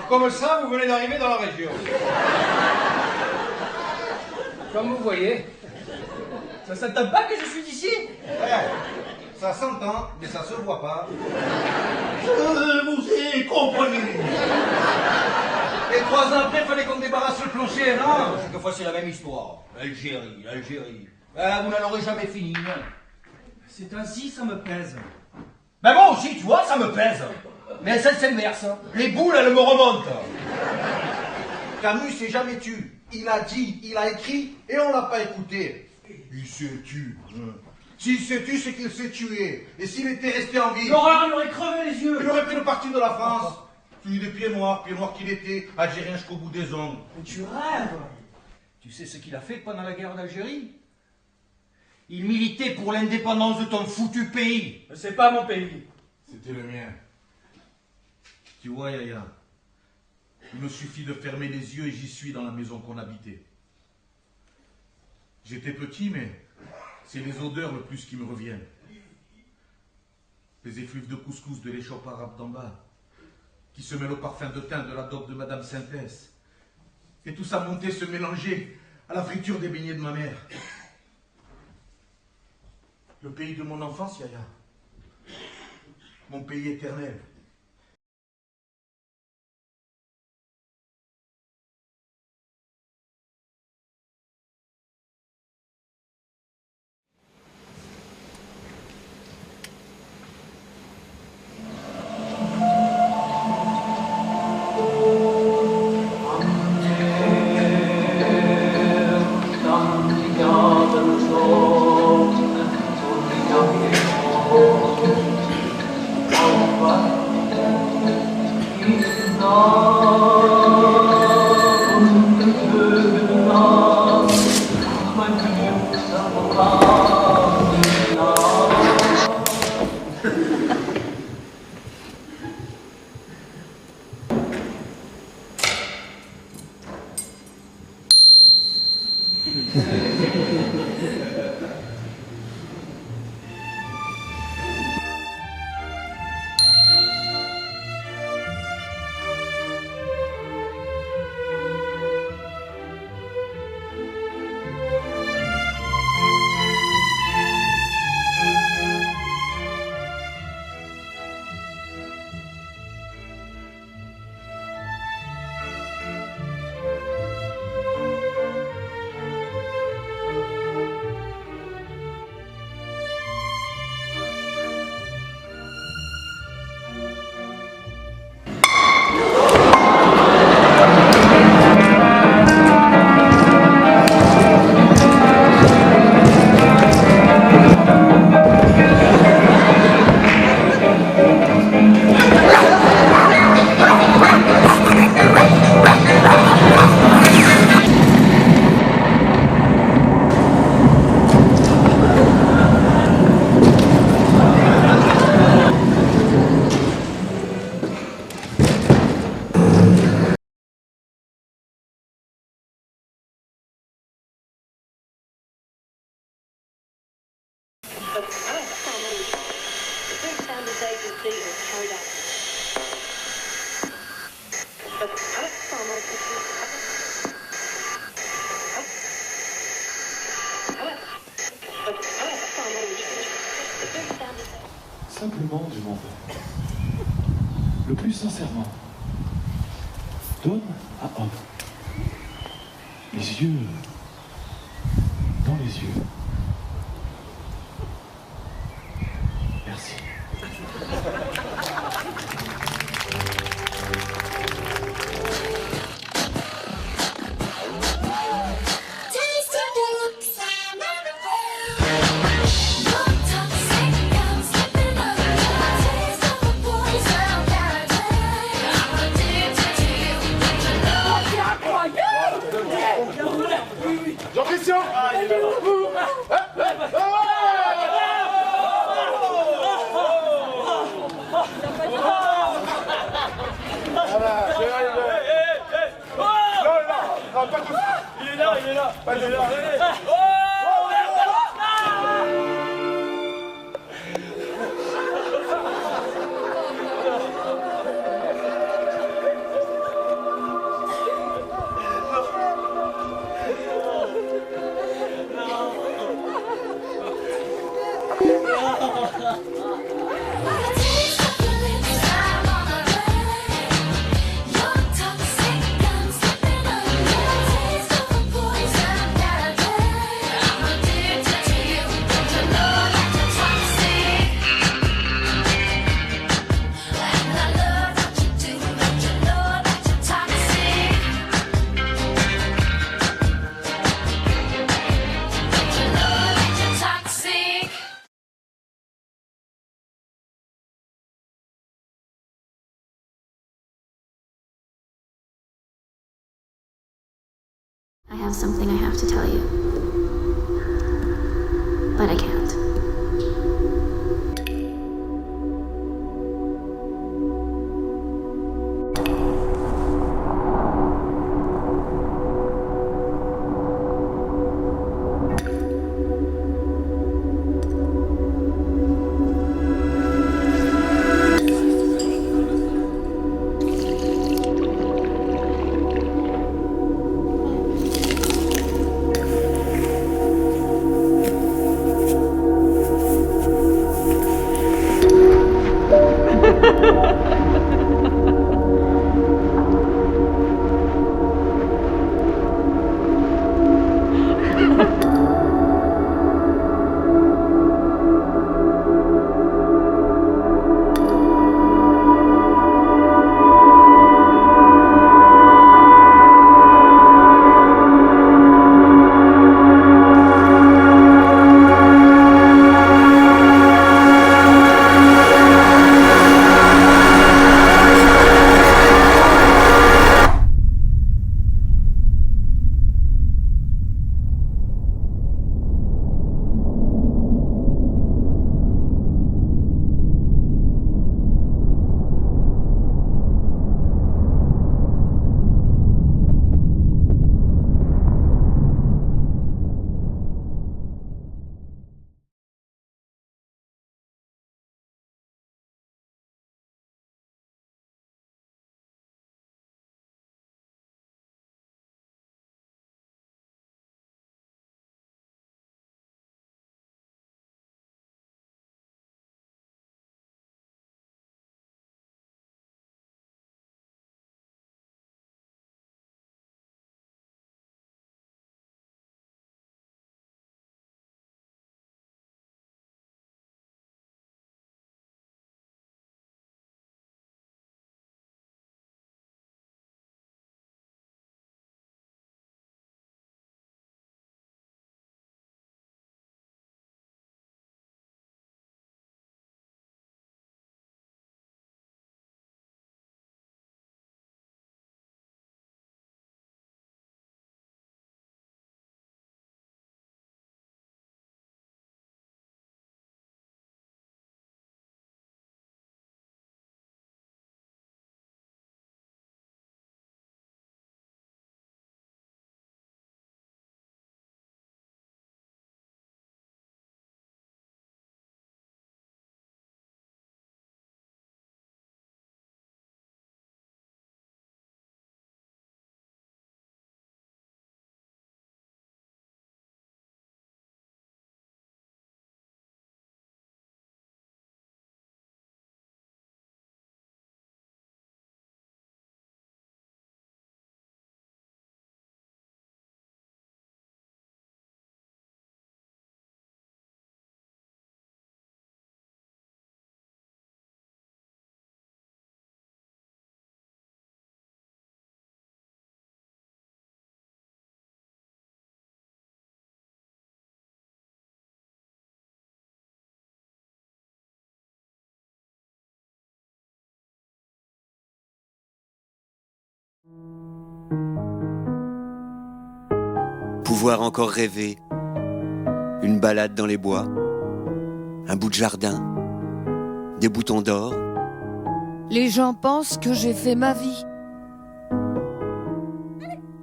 Comme ça, vous venez d'arriver dans la région. Comme vous voyez, ça s'entend pas que je suis d'ici. Ça s'entend, mais ça se voit pas. Vous y comprenez. Et 3 ans après, fallait qu'on débarrasse le clocher, non? Chaque fois, c'est la même histoire. Algérie. Vous n'en aurez jamais fini, non? C'est ainsi, ça me pèse. Ben moi aussi, tu vois, ça me pèse. Mais ça s'inverse. Les boules, elles me remontent. Camus s'est jamais tu. Il a dit, il a écrit, et on l'a pas écouté. Il s'est tu. S'il s'est tu, c'est qu'il s'est tué. Et s'il était resté en vie... L'horreur lui aurait crevé les yeux. Il aurait pris le parti de la France. Celui des pieds noirs qu'il était, algérien jusqu'au bout des ongles. Mais tu rêves. Tu sais ce qu'il a fait pendant la guerre d'Algérie? Il militait pour l'indépendance de ton foutu pays. Mais c'est pas mon pays. C'était le mien. Tu vois, Yaya, il me suffit de fermer les yeux et j'y suis dans la maison qu'on habitait. J'étais petit, mais c'est les odeurs le plus qui me reviennent. Les effluves de couscous de l'échoppe arabe d'en bas, qui se mêlent au parfum de thym de la dope de Madame Synthèse. Et tout ça montait, se mélangeait à la friture des beignets de ma mère. Le pays de mon enfance, Yaya. Mon pays éternel. Simplement demande, le plus sincèrement, d'homme à homme, les yeux dans les yeux. Merci. Jean-Christian! Il est là! I have something I have to tell you. But I can't. Pouvoir encore rêver, une balade dans les bois, un bout de jardin, des boutons d'or. Les gens pensent que j'ai fait ma vie.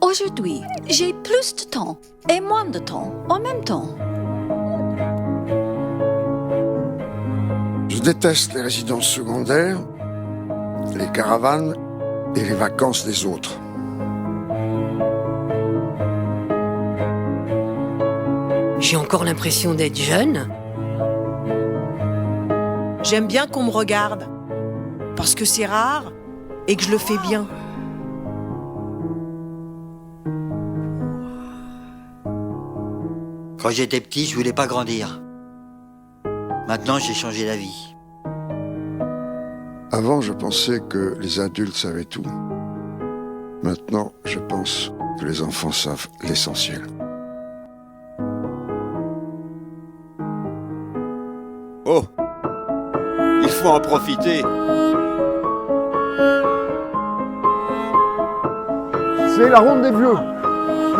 Aujourd'hui, j'ai plus de temps et moins de temps en même temps. Je déteste les résidences secondaires, les caravanes et les vacances des autres. J'ai encore l'impression d'être jeune. J'aime bien qu'on me regarde, parce que c'est rare et que je le fais bien. Quand j'étais petit, je voulais pas grandir. Maintenant, j'ai changé d'avis. Avant, je pensais que les adultes savaient tout. Maintenant, je pense que les enfants savent l'essentiel. Oh, il faut en profiter. C'est la ronde des vieux.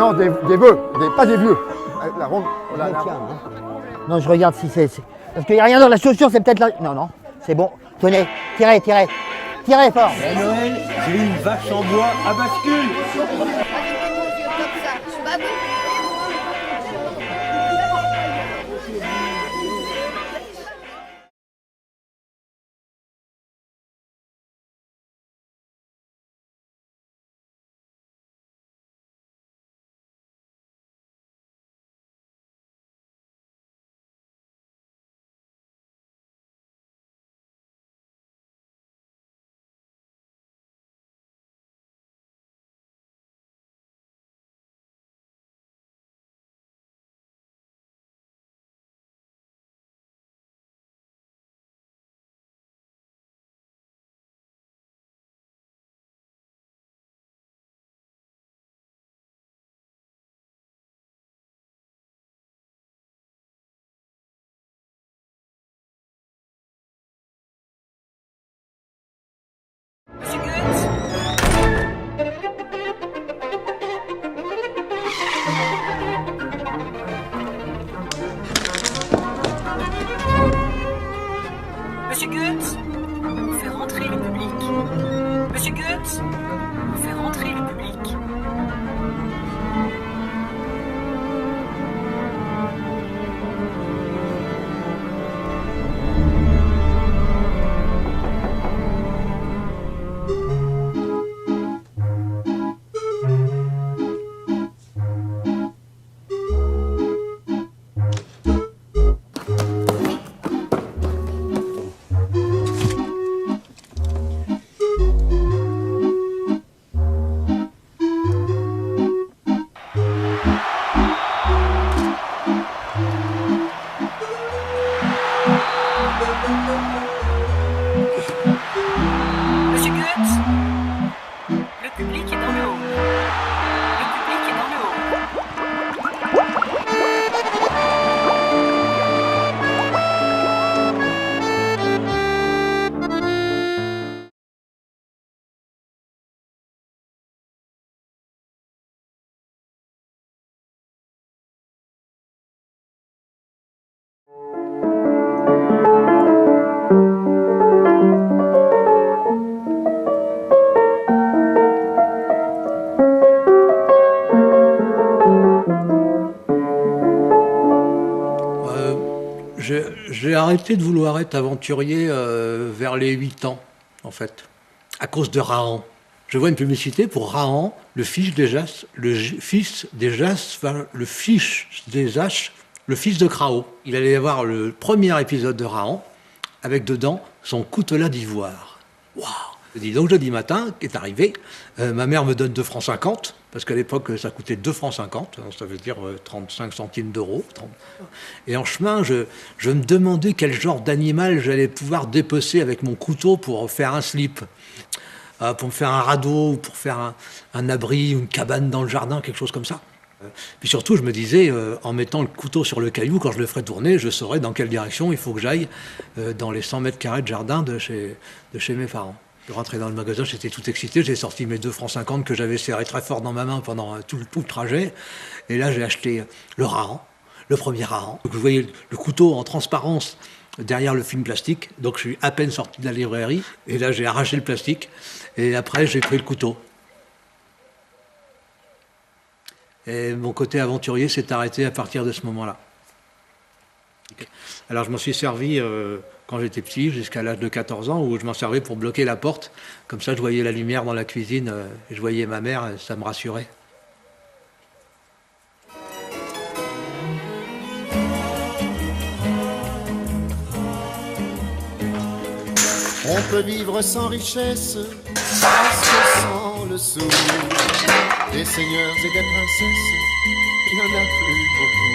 Non, des vœux, pas des vieux. La ronde, Non, je regarde si c'est... Parce qu'il n'y a rien dans la chaussure, c'est peut-être la... Non, non, c'est bon. Tenez, tirez, tirez. Tirez fort. Noël, j'ai une vache en bois à bascule. Monsieur Goetz, on fait rentrer le public. Monsieur Goetz, on fait rentrer le public. Monsieur Goetz, le public est dans le hall. Le public est dans le hall. J'ai arrêté de vouloir être aventurier vers les 8 ans, en fait, à cause de Rahan. Je vois une publicité pour Rahan, le fils des Jas, le fils de Krao. Il allait y avoir le premier épisode de Rahan, avec dedans son coutelas d'ivoire. Waouh! Dis donc, jeudi matin, qui est arrivé, ma mère me donne 2 francs 50, parce qu'à l'époque, ça coûtait 2 francs 50, ça veut dire 35 centimes d'euros. Et en chemin, je me demandais quel genre d'animal j'allais pouvoir dépecer avec mon couteau pour faire un slip, pour me faire un radeau, pour faire un abri, une cabane dans le jardin, quelque chose comme ça. Puis surtout, je me disais, en mettant le couteau sur le caillou, quand je le ferai tourner, je saurais dans quelle direction il faut que j'aille dans les 100 mètres carrés de jardin de chez mes parents. Je rentrais dans le magasin, j'étais tout excité, j'ai sorti mes 2 francs 50 que j'avais serré très fort dans ma main pendant tout le trajet. Et là, j'ai acheté le Rahan, le premier Rahan. Donc, vous voyez le couteau en transparence derrière le film plastique. Donc, je suis à peine sorti de la librairie. Et là, j'ai arraché le plastique. Et après, j'ai pris le couteau. Et mon côté aventurier s'est arrêté à partir de ce moment-là. Alors, je m'en suis servi quand j'étais petit, jusqu'à l'âge de 14 ans, où je m'en servais pour bloquer la porte. Comme ça, je voyais la lumière dans la cuisine, et je voyais ma mère, et ça me rassurait. On peut vivre sans richesse, presque sans le sou. Des seigneurs et des princesses, il n'y en a plus beaucoup.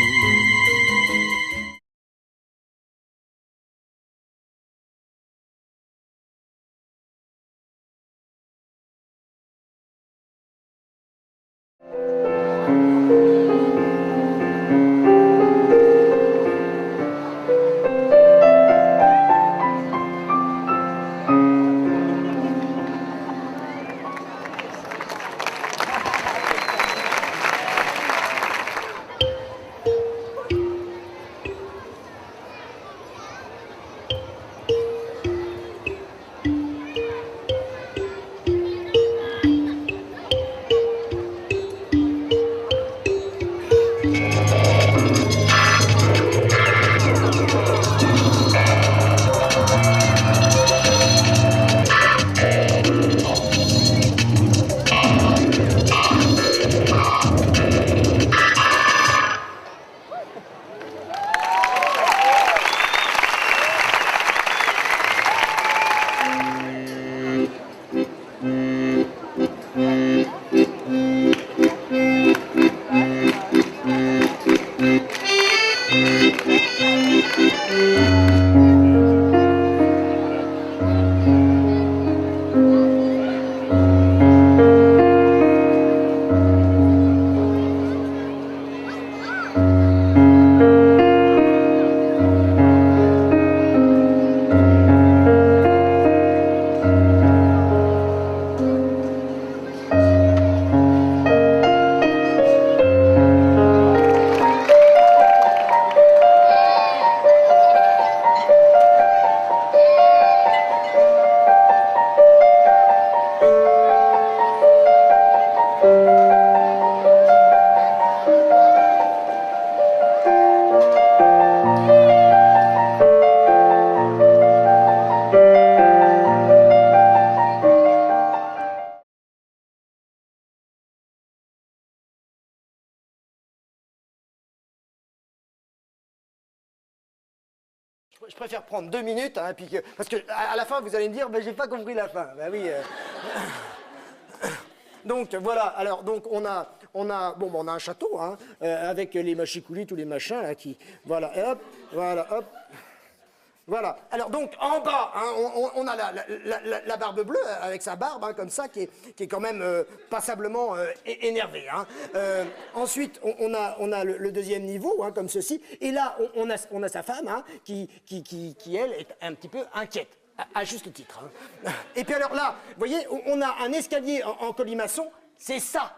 Je préfère prendre 2 minutes, hein, puis parce que à la fin, vous allez me dire, ben, j'ai pas compris la fin. Ben oui. Donc voilà. Alors donc on a un château, hein, avec les machicoulis, tous les machins là, qui voilà, et hop, voilà, hop. Voilà. Alors donc en bas, hein, on a la barbe bleue avec sa barbe, hein, comme ça, qui est quand même passablement énervée. Hein. Ensuite, on a le deuxième niveau, hein, comme ceci. Et là, on a sa femme, hein, qui elle est un petit peu inquiète, à juste titre. Hein. Et puis alors là, vous voyez, on a un escalier en colimaçon. C'est ça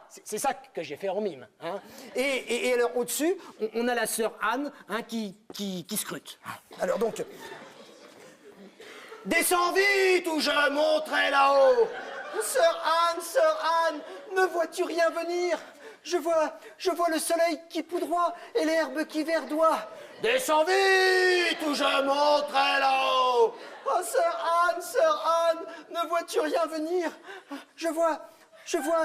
que j'ai fait en mime. Hein. Et alors au-dessus, on a la sœur Anne, hein, qui scrute. Alors donc, descends vite ou je monterai là-haut. Sœur Anne, ne vois-tu rien venir? Je vois le soleil qui poudroie et l'herbe qui verdoie. Descends vite ou je monterai là-haut. Oh, sœur Anne, ne vois-tu rien venir? Je vois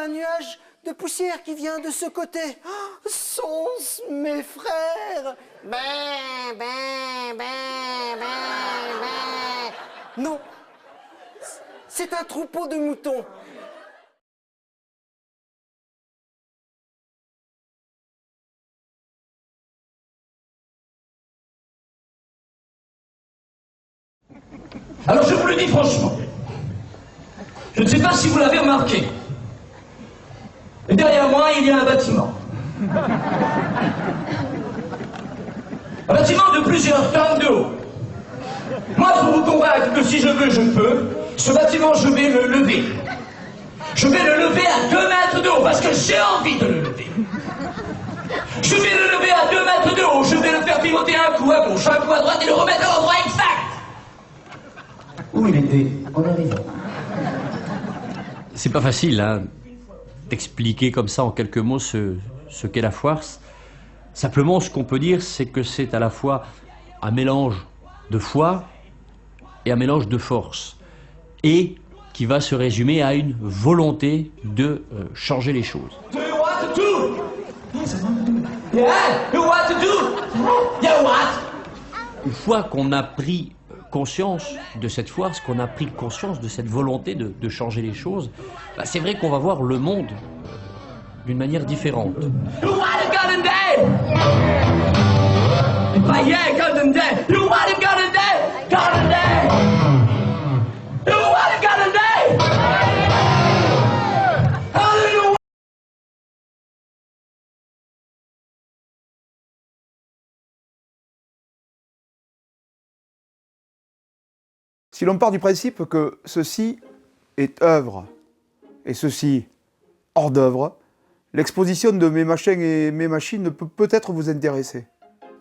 un nuage de poussière qui vient de ce côté. Oh, sont-ce mes frères? Non, c'est un troupeau de moutons. Alors je vous le dis franchement, je ne sais pas si vous l'avez remarqué, mais derrière moi il y a un bâtiment. Un bâtiment de plusieurs tonnes de haut. Moi, pour vous convaincre que si je veux, je peux, ce bâtiment, je vais le lever. Je vais le lever à 2 mètres de haut, parce que j'ai envie de le lever. Je vais le lever à 2 mètres de haut, je vais le faire pivoter un coup à gauche, un coup à droite et le remettre à l'endroit exact. Où il était en arrivant. C'est pas facile, hein, d'expliquer comme ça en quelques mots ce qu'est la foire. Simplement, ce qu'on peut dire, c'est que c'est à la fois un mélange de foi et un mélange de force, et qui va se résumer à une volonté de changer les choses. Une fois qu'on a pris conscience de cette foire, qu'on a pris conscience de cette volonté de changer les choses, bah c'est vrai qu'on va voir le monde d'une manière différente. Si l'on part du principe que ceci est œuvre et ceci hors d'œuvre, l'exposition de mes machins et mes machines peut peut-être vous intéresser.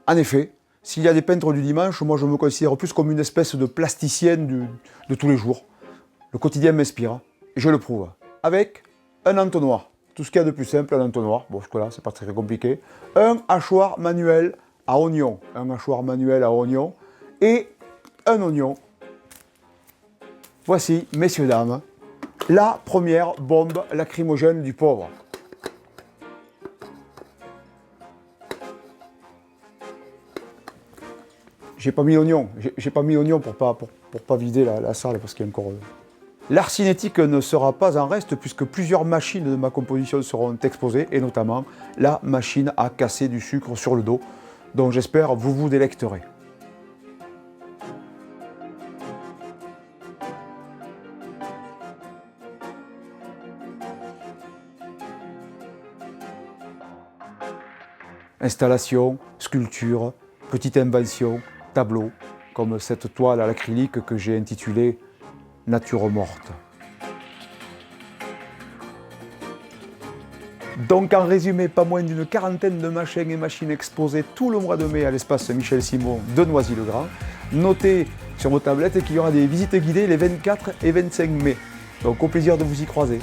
En effet, s'il y a des peintres du dimanche, moi je me considère plus comme une espèce de plasticienne de tous les jours. Le quotidien m'inspire, et je le prouve. Avec un entonnoir, tout ce qu'il y a de plus simple, un entonnoir, bon jusque là c'est pas très compliqué, un hachoir manuel à oignon, et un oignon. Voici, messieurs, dames, la première bombe lacrymogène du pauvre. J'ai pas mis l'oignon pour pas vider la salle parce qu'il y a encore... L'art cinétique ne sera pas en reste puisque plusieurs machines de ma composition seront exposées et notamment la machine à casser du sucre sur le dos dont j'espère vous vous délecterez. Installation, sculpture, petite invention, tableau, comme cette toile à l'acrylique que j'ai intitulée « Nature morte ». Donc en résumé, pas moins d'une quarantaine de machins et machines exposées tout le mois de mai à l'espace Michel Simon de Noisy-le-Grand. Notez sur vos tablettes qu'il y aura des visites guidées les 24 et 25 mai. Donc au plaisir de vous y croiser.